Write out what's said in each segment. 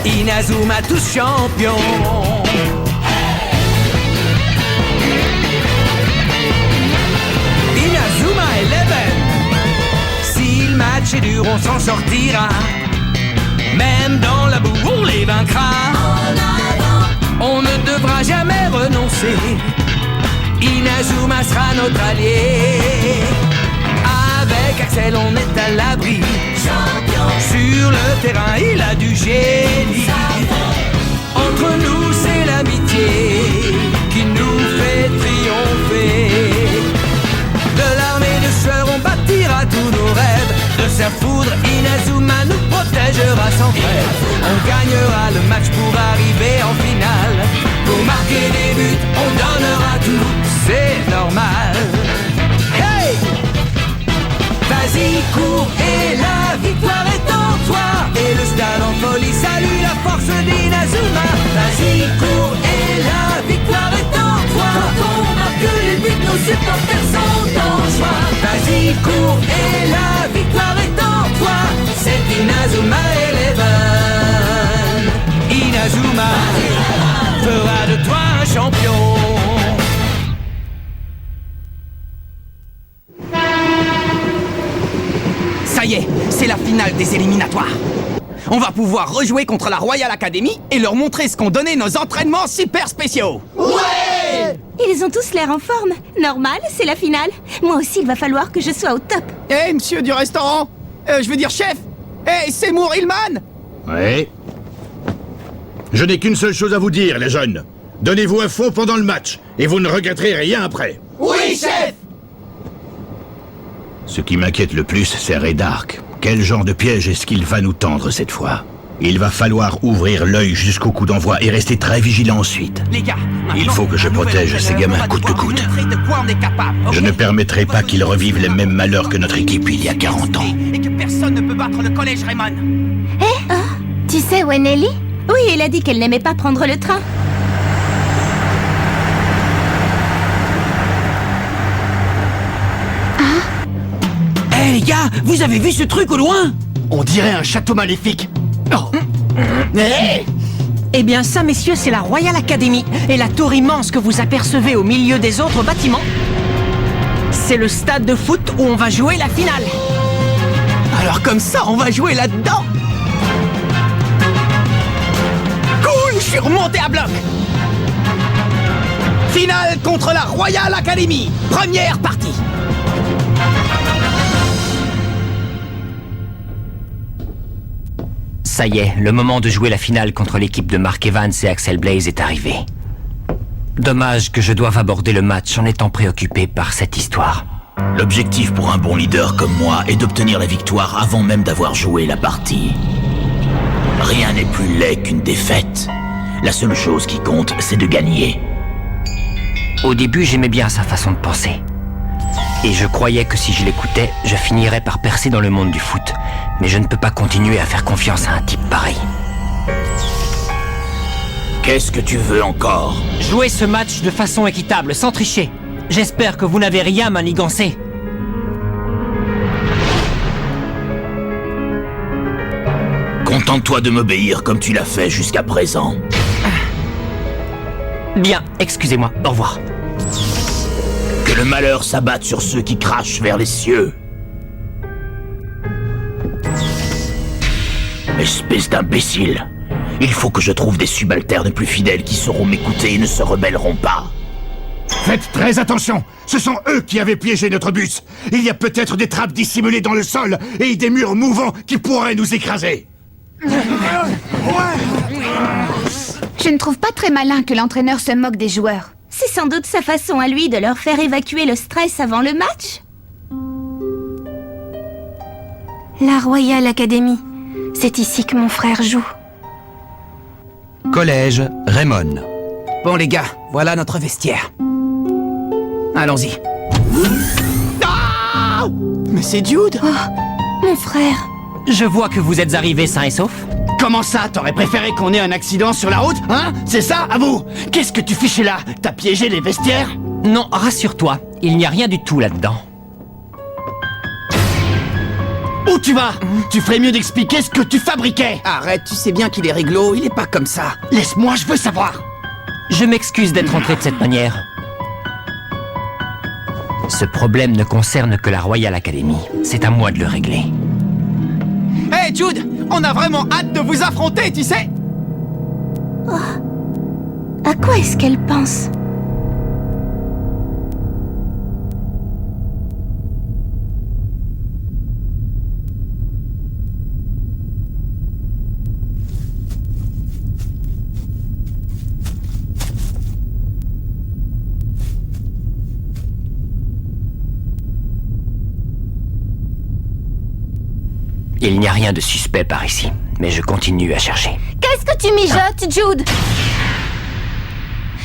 Inazuma tous champions. Inazuma Eleven. Si le match est dur, on s'en sortira. Même dans la boue, on les vaincra. On ne devra jamais renoncer. Inazuma sera notre allié. Avec Axel, on est à l'abri. Sur le terrain, il a du génie. Entre nous, c'est l'amitié qui nous fait triompher. De l'armée de sueur, on bâtira tous nos rêves. De sa foudre, Inazuma nous protégera sans trêve. On gagnera le match pour arriver en finale. Pour marquer des buts, on donnera tout, c'est normal. Hey! Vas-y, cours et la victoire est en toi. Et le stade en folie salue la force d'Inazuma. Vas-y, cours et la victoire est en toi. Quand on marque les buts, nos supporters sont en joie. Vas-y, cours et la victoire est en toi. C'est Inazuma Eleven. Inazuma fera de toi un champion. Ça y est, c'est la finale des éliminatoires. On va pouvoir rejouer contre la Royal Academy et leur montrer ce qu'ont donné nos entraînements super spéciaux. Ouais! Ils ont tous l'air en forme. Normal, c'est la finale. Moi aussi, il va falloir que je sois au top. Hé, monsieur du restaurant, je veux dire chef. Hé, Seymour Hillman. Ouais. Je n'ai qu'une seule chose à vous dire, les jeunes. Donnez-vous à fond pendant le match, et vous ne regretterez rien après. Oui, chef. Ce qui m'inquiète le plus, c'est Redark. Quel genre de piège est-ce qu'il va nous tendre cette fois? Il va falloir ouvrir l'œil jusqu'au coup d'envoi et rester très vigilant ensuite. Les gars, il faut que je protège ces gamins coûte que coûte. Je ne permettrai pas qu'ils revivent les mêmes malheurs que notre équipe il y a 40 ans. Et que personne ne peut battre le collège Raymond. Tu sais où est Nelly? Oui, elle a dit qu'elle n'aimait pas prendre le train. Hé les gars, vous avez vu ce truc au loin? On dirait un château maléfique. Oh. Hey! Eh bien ça, messieurs, c'est la Royal Academy. Et la tour immense que vous apercevez au milieu des autres bâtiments, c'est le stade de foot où on va jouer la finale. Alors comme ça, on va jouer là-dedans. Cool, je suis remonté à bloc. Finale contre la Royal Academy. Première partie. Ça y est, le moment de jouer la finale contre l'équipe de Mark Evans et Axel Blaze est arrivé. Dommage que je doive aborder le match en étant préoccupé par cette histoire. L'objectif pour un bon leader comme moi est d'obtenir la victoire avant même d'avoir joué la partie. Rien n'est plus laid qu'une défaite. La seule chose qui compte, c'est de gagner. Au début, j'aimais bien sa façon de penser. Et je croyais que si je l'écoutais, je finirais par percer dans le monde du foot. Mais je ne peux pas continuer à faire confiance à un type pareil. Qu'est-ce que tu veux encore? Jouer ce match de façon équitable, sans tricher. J'espère que vous n'avez rien manigancé. Contente-toi de m'obéir comme tu l'as fait jusqu'à présent. Bien, excusez-moi, au revoir. Que le malheur s'abatte sur ceux qui crachent vers les cieux. Espèce d'imbécile. Il faut que je trouve des subalternes plus fidèles qui sauront m'écouter et ne se rebelleront pas. Faites très attention. Ce sont eux qui avaient piégé notre bus. Il y a peut-être des trappes dissimulées dans le sol et des murs mouvants qui pourraient nous écraser. Je ne trouve pas très malin que l'entraîneur se moque des joueurs. C'est sans doute sa façon à lui de leur faire évacuer le stress avant le match. La Royal Academy. C'est ici que mon frère joue. Collège Raymond. Bon les gars, voilà notre vestiaire. Allons-y. Ah! Mais c'est Jude! Oh, mon frère. Je vois que vous êtes arrivés sains et saufs. Comment ça? T'aurais préféré qu'on ait un accident sur la route, hein? C'est ça, à vous? Qu'est-ce que tu fichais là? T'as piégé les vestiaires? Non, rassure-toi, il n'y a rien du tout là-dedans. Où Où tu vas? Tu ferais mieux d'expliquer ce que tu fabriquais. Arrête, tu sais bien qu'il est réglo, il est pas comme ça. Laisse-moi, je veux savoir. Je m'excuse d'être entré de cette manière. Ce problème ne concerne que la Royal Academy. C'est à moi de le régler. Hey Jude, on a vraiment hâte de vous affronter, tu sais. À quoi est-ce qu'elle pense? Il n'y a rien de suspect par ici, mais je continue à chercher. Qu'est-ce que tu mijotes, Jude?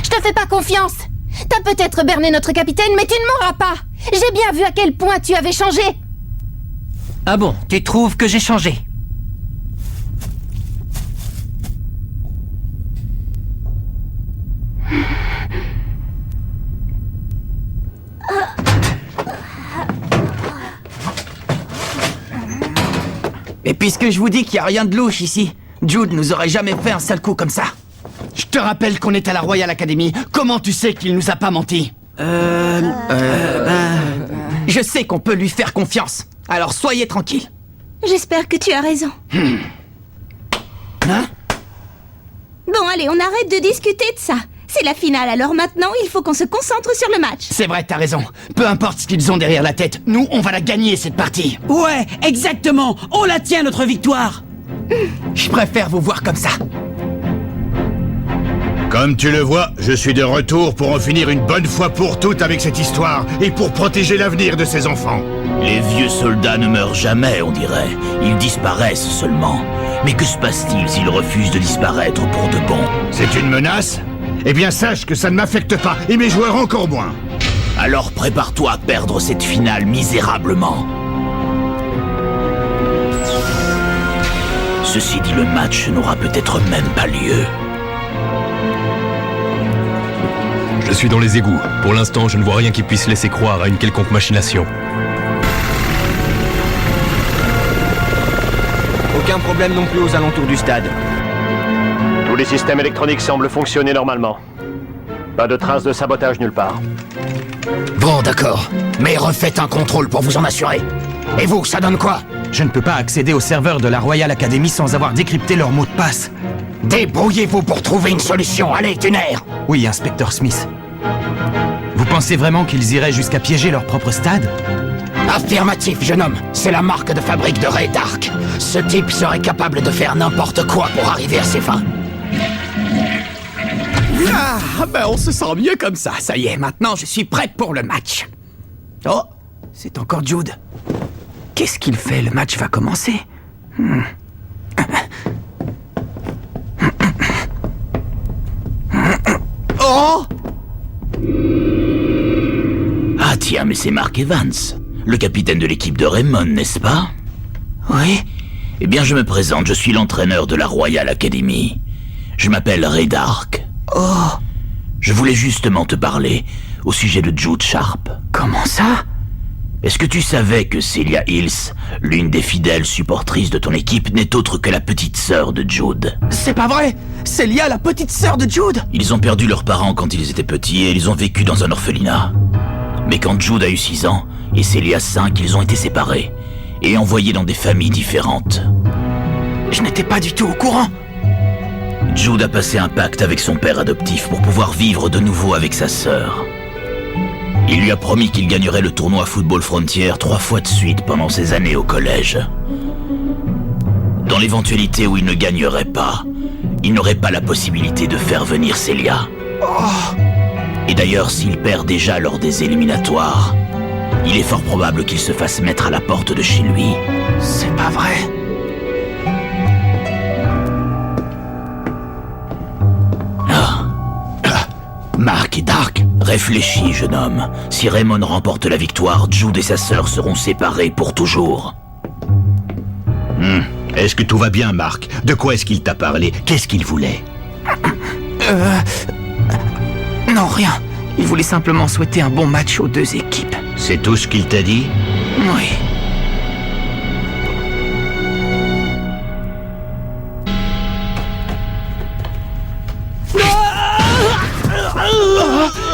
Je te fais pas confiance. T'as peut-être berné notre capitaine, mais tu ne m'auras pas. J'ai bien vu à quel point tu avais changé. Ah bon, tu trouves que j'ai changé? Et puisque je vous dis qu'il n'y a rien de louche ici, Jude nous aurait jamais fait un sale coup comme ça. Je te rappelle qu'on est à la Royal Academy. Comment tu sais qu'il nous a pas menti? Je sais qu'on peut lui faire confiance. Alors soyez tranquille. J'espère que tu as raison. Hein? Bon, allez, on arrête de discuter de ça. C'est la finale, alors maintenant, il faut qu'on se concentre sur le match. C'est vrai, t'as raison. Peu importe ce qu'ils ont derrière la tête, nous, on va la gagner, cette partie. Ouais, exactement. On la tient, notre victoire. Je préfère vous voir comme ça. Comme tu le vois, je suis de retour pour en finir une bonne fois pour toutes avec cette histoire et pour protéger l'avenir de ces enfants. Les vieux soldats ne meurent jamais, on dirait. Ils disparaissent seulement. Mais que se passe-t-il s'ils refusent de disparaître pour de bon? C'est une menace? Eh bien sache que ça ne m'affecte pas, et mes joueurs encore moins. Alors prépare-toi à perdre cette finale misérablement. Ceci dit, le match n'aura peut-être même pas lieu. Je suis dans les égouts. Pour l'instant, je ne vois rien qui puisse laisser croire à une quelconque machination. Aucun problème non plus aux alentours du stade. Tous les systèmes électroniques semblent fonctionner normalement. Pas de traces de sabotage nulle part. Bon, d'accord. Mais refaites un contrôle pour vous en assurer. Et vous, ça donne quoi? Je ne peux pas accéder au serveur de la Royal Academy sans avoir décrypté leur mot de passe. Débrouillez-vous pour trouver une solution. Allez, Tuner! Oui, inspecteur Smith. Vous pensez vraiment qu'ils iraient jusqu'à piéger leur propre stade? Affirmatif, jeune homme. C'est la marque de fabrique de Ray Dark. Ce type serait capable de faire n'importe quoi pour arriver à ses fins. Ah, ben on se sent mieux comme ça. Ça y est, maintenant je suis prêt pour le match. Oh, c'est encore Jude. Qu'est-ce qu'il fait? Le match va commencer. Oh! Ah tiens, mais c'est Mark Evans, le capitaine de l'équipe de Raymond, n'est-ce pas? Oui? Eh bien, je me présente, je suis l'entraîneur de la Royal Academy. Je m'appelle Ray Dark. Oh! Je voulais justement te parler au sujet de Jude Sharp. Comment ça? Est-ce que tu savais que Celia Hills, l'une des fidèles supportrices de ton équipe, n'est autre que la petite sœur de Jude? C'est pas vrai! Celia, la petite sœur de Jude! Ils ont perdu leurs parents quand ils étaient petits et ils ont vécu dans un orphelinat. Mais quand Jude a eu 6 ans et Celia 5, ils ont été séparés et envoyés dans des familles différentes. Je n'étais pas du tout au courant! Jude a passé un pacte avec son père adoptif pour pouvoir vivre de nouveau avec sa sœur. Il lui a promis qu'il gagnerait le tournoi Football Frontier 3 fois de suite pendant ses années au collège. Dans l'éventualité où il ne gagnerait pas, il n'aurait pas la possibilité de faire venir Celia. Oh! Et d'ailleurs, s'il perd déjà lors des éliminatoires, il est fort probable qu'il se fasse mettre à la porte de chez lui. C'est pas vrai. Mark et Dark, réfléchis, jeune homme. Si Raymond remporte la victoire, Jude et sa sœur seront séparés pour toujours. Est-ce que tout va bien, Mark? De quoi est-ce qu'il t'a parlé? Qu'est-ce qu'il voulait? Non, rien. Il voulait simplement souhaiter un bon match aux deux équipes. C'est tout ce qu'il t'a dit? Oui.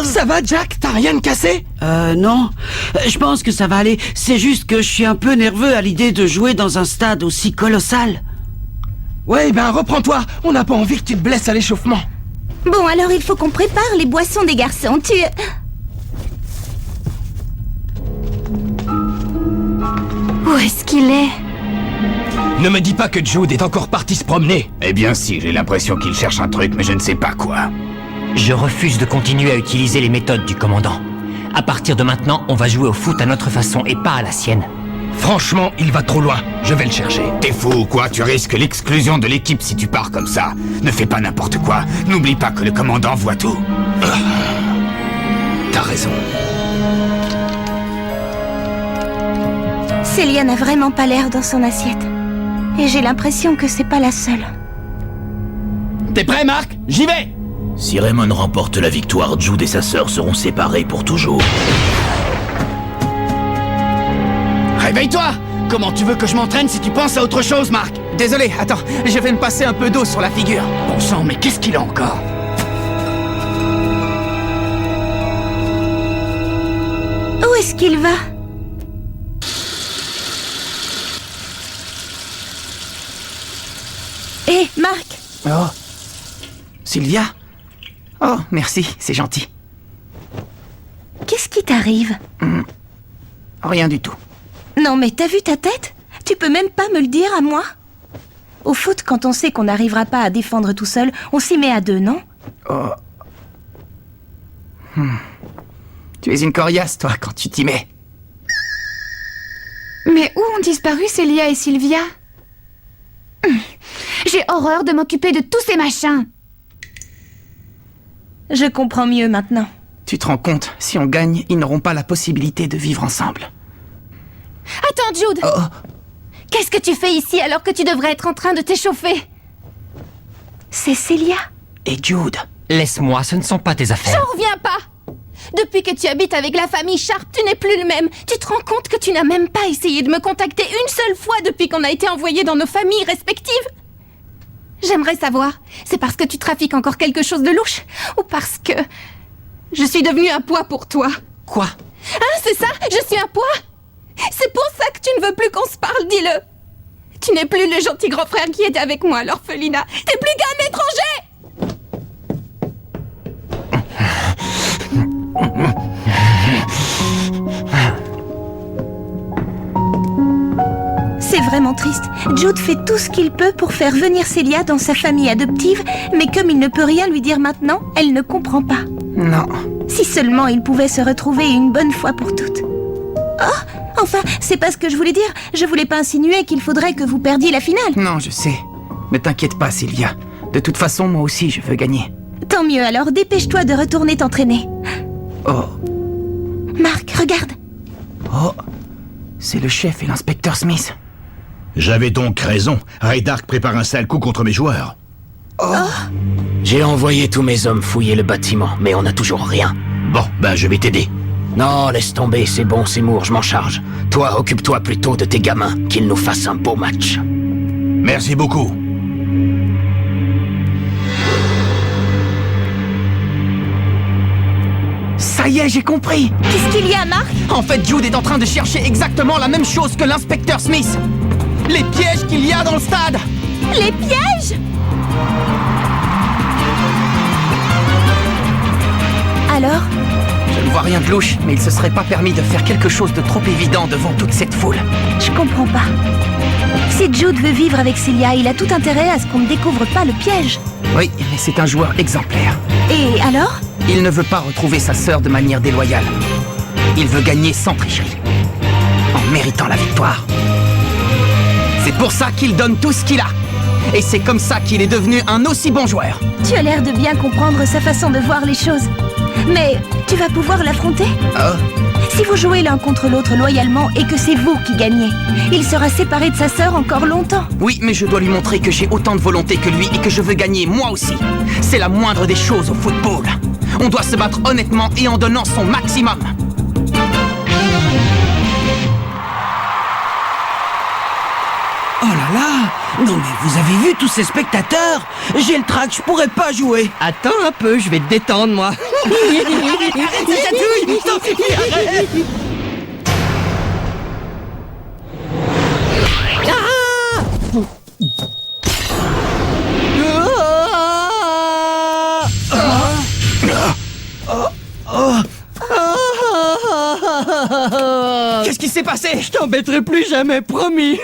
Ça va, Jack? T'as rien de cassé? Non. Je pense que ça va aller. C'est juste que je suis un peu nerveux à l'idée de jouer dans un stade aussi colossal. Ouais, ben reprends-toi. On n'a pas envie que tu te blesses à l'échauffement. Bon, alors il faut qu'on prépare les boissons des garçons. Où est-ce qu'il est? Ne me dis pas que Jude est encore parti se promener. Eh bien si, j'ai l'impression qu'il cherche un truc, mais je ne sais pas quoi. Je refuse de continuer à utiliser les méthodes du commandant. À partir de maintenant, on va jouer au foot à notre façon et pas à la sienne. Franchement, il va trop loin. Je vais le chercher. T'es fou ou quoi? Tu risques l'exclusion de l'équipe si tu pars comme ça. Ne fais pas n'importe quoi. N'oublie pas que le commandant voit tout. T'as raison. Célia n'a vraiment pas l'air dans son assiette. Et j'ai l'impression que c'est pas la seule. T'es prêt, Marc? J'y vais! Si Raymond remporte la victoire, Jude et sa sœur seront séparés pour toujours. Réveille-toi! Comment tu veux que je m'entraîne si tu penses à autre chose, Marc? Désolé, attends, je vais me passer un peu d'eau sur la figure. Bon sang, mais qu'est-ce qu'il a encore? Où est-ce qu'il va? Hé, Marc! Oh. Sylvia? Oh, merci, c'est gentil. Qu'est-ce qui t'arrive? Rien du tout. Non, mais t'as vu ta tête? Tu peux même pas me le dire à moi? Au foot, quand on sait qu'on n'arrivera pas à défendre tout seul, on s'y met à deux, non? Oh. Tu es une coriace, toi, quand tu t'y mets. Mais où ont disparu Célia et Sylvia? J'ai horreur de m'occuper de tous ces machins. Je comprends mieux maintenant. Tu te rends compte, si on gagne, ils n'auront pas la possibilité de vivre ensemble. Attends, Jude! Oh. Qu'est-ce que tu fais ici alors que tu devrais être en train de t'échauffer? C'est Célia. Et Jude? Laisse-moi, ce ne sont pas tes affaires. J'en reviens pas! Depuis que tu habites avec la famille Sharp, tu n'es plus le même. Tu te rends compte que tu n'as même pas essayé de me contacter une seule fois depuis qu'on a été envoyés dans nos familles respectives? J'aimerais savoir, c'est parce que tu trafiques encore quelque chose de louche? Ou parce que je suis devenue un poids pour toi? Quoi? Hein, c'est ça? Je suis un poids? C'est pour ça que tu ne veux plus qu'on se parle, dis-le! Tu n'es plus le gentil grand frère qui était avec moi à l'orphelinat. T'es plus qu'un étranger! C'est vraiment triste. Jude fait tout ce qu'il peut pour faire venir Célia dans sa famille adoptive, mais comme il ne peut rien lui dire maintenant, elle ne comprend pas. Non. Si seulement il pouvait se retrouver une bonne fois pour toutes. Oh, enfin, c'est pas ce que je voulais dire. Je voulais pas insinuer qu'il faudrait que vous perdiez la finale. Non, je sais. Ne t'inquiète pas, Sylvia. De toute façon, moi aussi, je veux gagner. Tant mieux, alors dépêche-toi de retourner t'entraîner. Oh. Marc, regarde. Oh. C'est le chef et l'inspecteur Smith. J'avais donc raison. Raydark prépare un sale coup contre mes joueurs. Oh. J'ai envoyé tous mes hommes fouiller le bâtiment, mais on n'a toujours rien. Bon, ben je vais t'aider. Non, laisse tomber, c'est bon, Seymour, je m'en charge. Toi, occupe-toi plutôt de tes gamins, qu'ils nous fassent un beau match. Merci beaucoup. Ça y est, j'ai compris. Qu'est-ce qu'il y a, Marc? En fait, Jude est en train de chercher exactement la même chose que l'inspecteur Smith. Les pièges qu'il y a dans le stade. Les pièges? Alors? Je ne vois rien de louche, mais il se serait pas permis de faire quelque chose de trop évident devant toute cette foule. Je comprends pas. Si Jude veut vivre avec Célia, il a tout intérêt à ce qu'on ne découvre pas le piège. Oui, mais c'est un joueur exemplaire. Et alors? Il ne veut pas retrouver sa sœur de manière déloyale. Il veut gagner sans tricherie, en méritant la victoire. C'est pour ça qu'il donne tout ce qu'il a. Et c'est comme ça qu'il est devenu un aussi bon joueur. Tu as l'air de bien comprendre sa façon de voir les choses. Mais tu vas pouvoir l'affronter? Oh. Si vous jouez l'un contre l'autre loyalement et que c'est vous qui gagnez, il sera séparé de sa sœur encore longtemps. Oui, mais je dois lui montrer que j'ai autant de volonté que lui et que je veux gagner moi aussi. C'est la moindre des choses au football. On doit se battre honnêtement et en donnant son maximum. Oh là là! Non mais vous avez vu tous ces spectateurs? J'ai le trac, je pourrais pas jouer! Attends un peu, je vais te détendre, moi. Ça chatouille! T'en suffit, arrête! Qu'est-ce qui s'est passé? Je t'embêterai plus jamais, promis!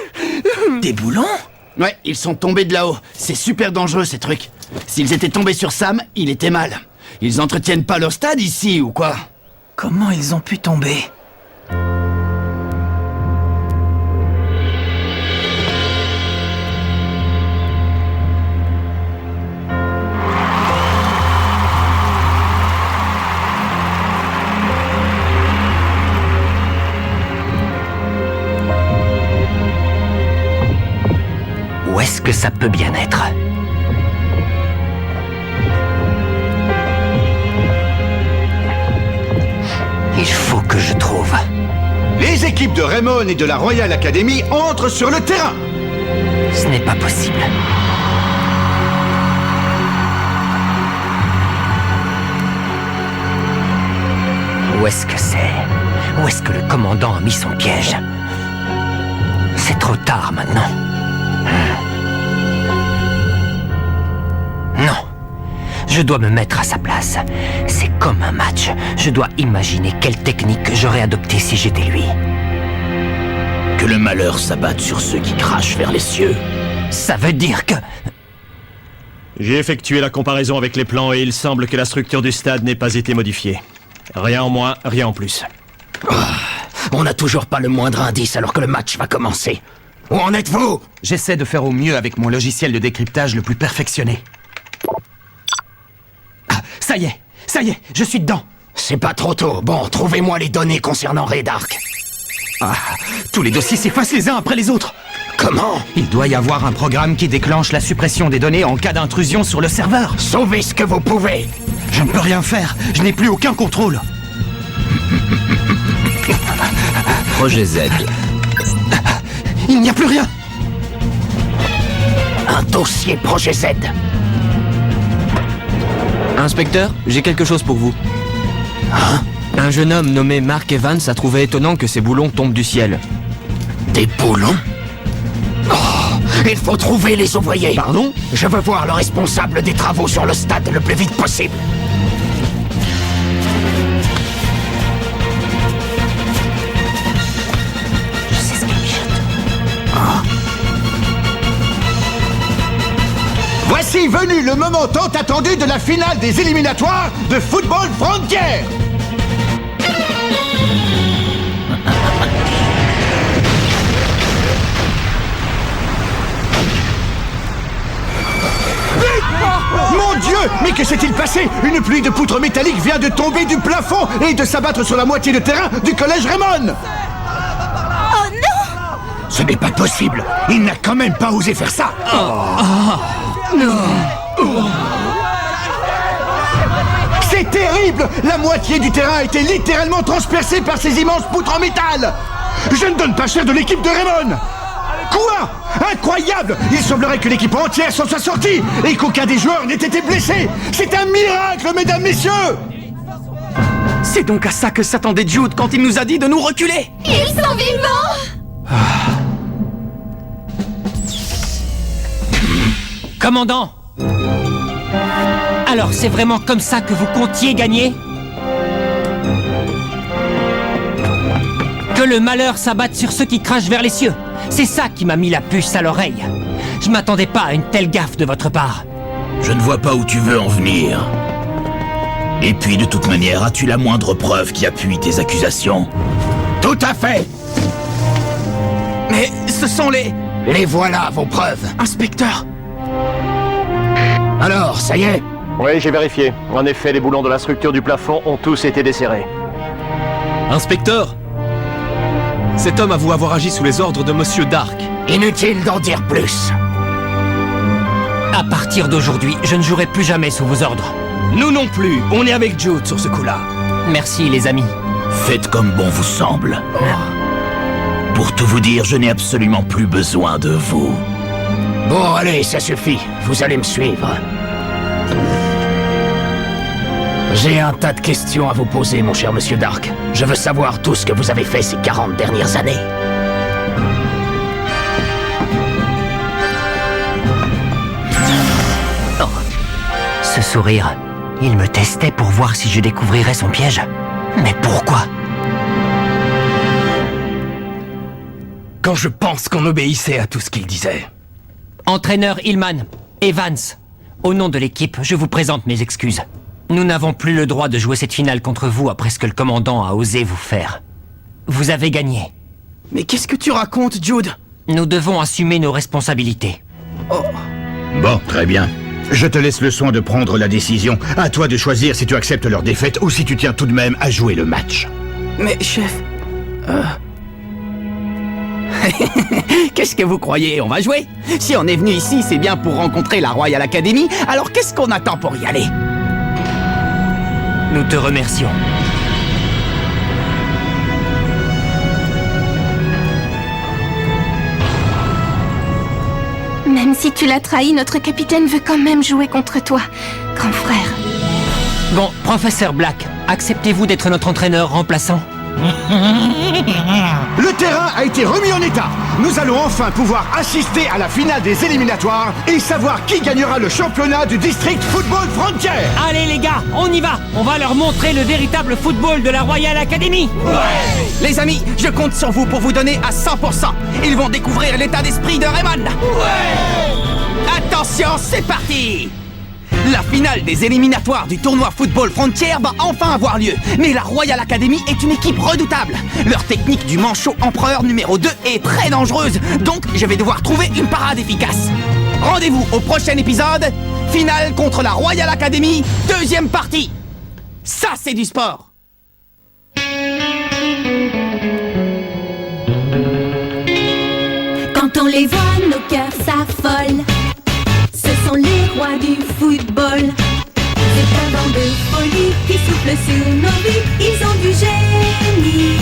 Des boulons? Ouais, ils sont tombés de là-haut. C'est super dangereux, ces trucs. S'ils étaient tombés sur Sam, il était mal. Ils entretiennent pas leur stade ici, ou quoi? Comment ils ont pu tomber? Où est-ce que ça peut bien être? Il faut que je trouve. Les équipes de Raymond et de la Royal Academy entrent sur le terrain. Ce n'est pas possible. Où est-ce que c'est? Où est-ce que le commandant a mis son piège? C'est trop tard maintenant. Non. Je dois me mettre à sa place. C'est comme un match. Je dois imaginer quelle technique j'aurais adoptée si j'étais lui. Que le malheur s'abatte sur ceux qui crachent vers les cieux. Ça veut dire que... J'ai effectué la comparaison avec les plans et il semble que la structure du stade n'ait pas été modifiée. Rien en moins, rien en plus. On n'a toujours pas le moindre indice alors que le match va commencer. Où en êtes-vous? J'essaie de faire au mieux avec mon logiciel de décryptage le plus perfectionné. Ah, ça y est, je suis dedans. C'est pas trop tôt. Bon, trouvez-moi les données concernant Raydark. Ah, tous les dossiers s'effacent les uns après les autres. Comment? Il doit y avoir un programme qui déclenche la suppression des données en cas d'intrusion sur le serveur. Sauvez ce que vous pouvez. Je ne peux rien faire, je n'ai plus aucun contrôle. Projet Z. Il n'y a plus rien. Un dossier Projet Z. Inspecteur, j'ai quelque chose pour vous. Hein? Un jeune homme nommé Mark Evans a trouvé étonnant que ces boulons tombent du ciel. Des boulons? Oh, il faut trouver les ouvriers. Pardon? Je veux voir le responsable des travaux sur le stade le plus vite possible. Je sais ce qu'il mijote. Voici venu le moment tant attendu de la finale des éliminatoires de Football Frontier. Mon Dieu! Mais que s'est-il passé? Une pluie de poutres métalliques vient de tomber du plafond et de s'abattre sur la moitié de terrain du collège Raymond! Oh non! Ce n'est pas possible. Il n'a quand même pas osé faire ça. C'est terrible! La moitié du terrain a été littéralement transpercée par ces immenses poutres en métal! Je ne donne pas cher de l'équipe de Raymond! Quoi? Incroyable! Il semblerait que l'équipe entière s'en soit sortie et qu'aucun des joueurs n'ait été blessé! C'est un miracle, mesdames, messieurs! C'est donc à ça que s'attendait Jude quand il nous a dit de nous reculer. Ils sont vivants! Commandant! Alors c'est vraiment comme ça que vous comptiez gagner? Que le malheur s'abatte sur ceux qui crachent vers les cieux. C'est ça qui m'a mis la puce à l'oreille. Je m'attendais pas à une telle gaffe de votre part. Je ne vois pas où tu veux en venir. Et puis, de toute manière, as-tu la moindre preuve qui appuie tes accusations? Tout à fait. Mais ce sont les voilà, vos preuves. inspecteurs. Alors, ça y est? Oui, j'ai vérifié. En effet, les boulons de la structure du plafond ont tous été desserrés. Inspecteur! Cet homme avoue avoir agi sous les ordres de Monsieur Dark. Inutile d'en dire plus. À partir d'aujourd'hui, je ne jouerai plus jamais sous vos ordres. Nous non plus, on est avec Jude sur ce coup-là. Merci les amis. Faites comme bon vous semble. Pour tout vous dire, je n'ai absolument plus besoin de vous. Bon, allez, ça suffit. Vous allez me suivre. J'ai un tas de questions à vous poser, mon cher monsieur Dark. Je veux savoir tout ce que vous avez fait ces 40 dernières années. Oh. Ce sourire, il me testait pour voir si je découvrirais son piège. Mais pourquoi? Quand je pense qu'on obéissait à tout ce qu'il disait. Entraîneur Hillman, Evans, au nom de l'équipe, je vous présente mes excuses. Nous n'avons plus le droit de jouer cette finale contre vous après ce que le commandant a osé vous faire. Vous avez gagné. Mais qu'est-ce que tu racontes, Jude? Nous devons assumer nos responsabilités. Oh. Bon, très bien. Je te laisse le soin de prendre la décision. À toi de choisir si tu acceptes leur défaite ou si tu tiens tout de même à jouer le match. Mais, chef... Qu'est-ce que vous croyez? On va jouer? Si on est venu ici, c'est bien pour rencontrer la Royal Academy, alors qu'est-ce qu'on attend pour y aller? Nous te remercions. Même si tu l'as trahi, notre capitaine veut quand même jouer contre toi, grand frère. Bon, professeur Black, acceptez-vous d'être notre entraîneur remplaçant? Le terrain a été remis en état. Nous allons enfin pouvoir assister à la finale des éliminatoires et savoir qui gagnera le championnat du District Football Frontier. Allez les gars, on y va. On va leur montrer le véritable football de la Royal Academy. Ouais. Les amis, je compte sur vous pour vous donner à 100%. Ils vont découvrir l'état d'esprit de Raymond. Ouais. Attention, c'est parti. La finale des éliminatoires du tournoi Football Frontier va enfin avoir lieu. Mais la Royal Academy est une équipe redoutable. Leur technique du manchot empereur numéro 2 est très dangereuse. Donc je vais devoir trouver une parade efficace. Rendez-vous au prochain épisode. Finale contre la Royal Academy, deuxième partie. Ça, c'est du sport. Quand on les voit, nos cœurs s'affolent. Ce sont les rois du football. C'est un vent de folie qui souffle sur nos vies. Ils ont du génie.